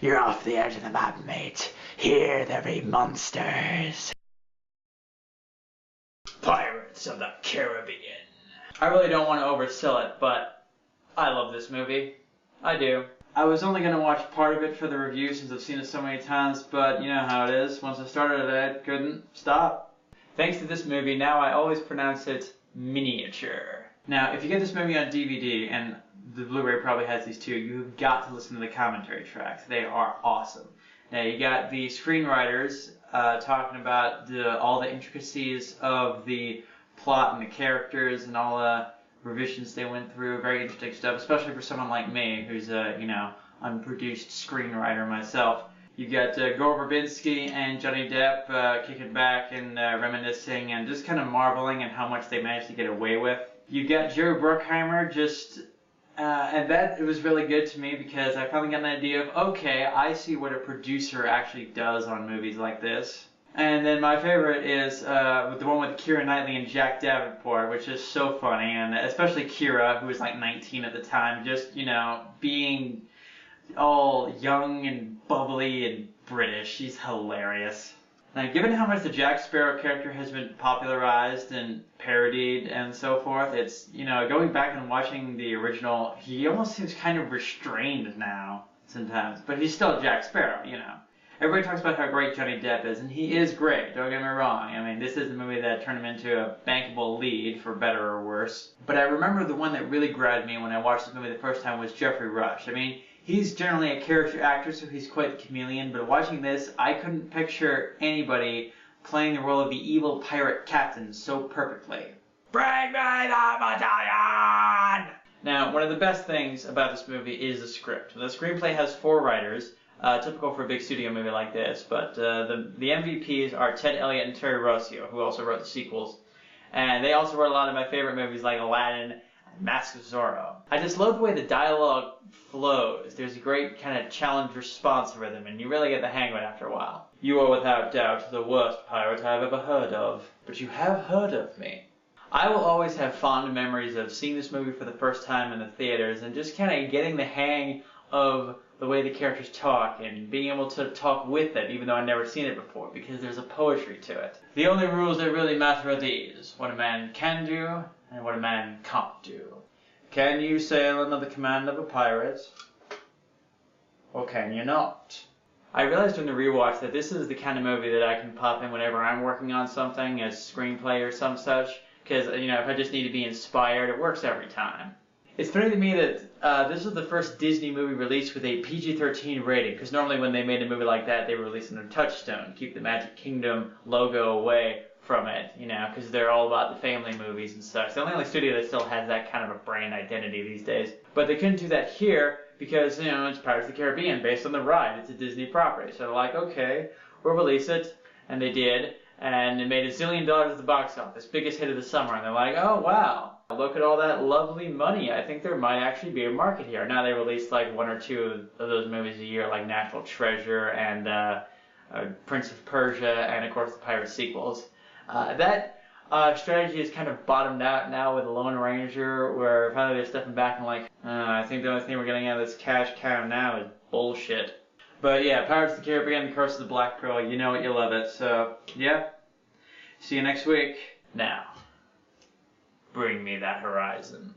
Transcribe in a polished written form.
You're off the edge of the map, mate. Here there be monsters. Pirates of the Caribbean. I really don't want to oversell it, but I love this movie. I do. I was only going to watch part of it for the review since I've seen it so many times, but you know how it is. Once I started it, I couldn't stop. Thanks to this movie, now I always pronounce it miniature. Now, if you get this movie on DVD, and the Blu-ray probably has these too, you've got to listen to the commentary tracks. They are awesome. Now, you got the screenwriters talking about all the intricacies of the plot and the characters and all the revisions they went through. Very interesting stuff, especially for someone like me, who's a, unproduced screenwriter myself. You got Gore Verbinski and Johnny Depp kicking back and reminiscing and just kind of marveling at how much they managed to get away with. You got Jerry Bruckheimer and it was really good to me because I finally got an idea of, okay, I see what a producer actually does on movies like this. And then my favorite is the one with Keira Knightley and Jack Davenport, which is so funny, and especially Keira, who was like 19 at the time, just, being all young and bubbly and British. She's hilarious. Now, given how much the Jack Sparrow character has been popularized and parodied and so forth, it's, going back and watching the original, he almost seems kind of restrained now sometimes, but he's still Jack Sparrow, Everybody talks about how great Johnny Depp is, and he is great, don't get me wrong. I mean, this is a movie that turned him into a bankable lead, for better or worse. But I remember the one that really grabbed me when I watched this movie the first time was Geoffrey Rush. I mean, he's generally a character actor, so he's quite the chameleon, but watching this, I couldn't picture anybody playing the role of the evil pirate captain so perfectly. Bring me the battalion! Now, one of the best things about this movie is the script. The screenplay has 4 writers, typical for a big studio movie like this, but the MVPs are Ted Elliott and Terry Rossio, who also wrote the sequels. And they also wrote a lot of my favorite movies like Aladdin and Mask of Zorro. I just love the way the dialogue flows. There's a great kind of challenge-response rhythm, and you really get the hang of it after a while. You are without doubt the worst pirate I've ever heard of, but you have heard of me. I will always have fond memories of seeing this movie for the first time in the theaters and just kind of getting the hang of the way the characters talk and being able to talk with it, even though I've never seen it before, because there's a poetry to it. The only rules that really matter are these: what a man can do and what a man can't do. Can you sail under the command of a pirate, or can you not? I realized during the rewatch that this is the kind of movie that I can pop in whenever I'm working on something, as screenplay or some such, because, if I just need to be inspired, it works every time. It's funny to me that this was the first Disney movie released with a PG-13 rating, because normally when they made a movie like that, they were releasing a Touchstone, keep the Magic Kingdom logo away from it, because they're all about the family movies and such. They're the only studio that still has that kind of a brand identity these days. But they couldn't do that here because, it's Pirates of the Caribbean, based on the ride. It's a Disney property. So they're like, okay, we'll release it. And they did. And it made $1 zillion at the box office, biggest hit of the summer. And they're like, oh, wow. Look at all that lovely money. I think there might actually be a market here. Now they release like 1 or 2 of those movies a year, like National Treasure and Prince of Persia, and of course the Pirate sequels. That strategy is kind of bottomed out now with Lone Ranger, where finally they're stepping back and like, I think the only thing we're getting out of this cash cow now is bullshit. But yeah, Pirates of the Caribbean, The Curse of the Black Pearl, you know it, you love it. So, yeah. See you next week. Now, bring me that horizon.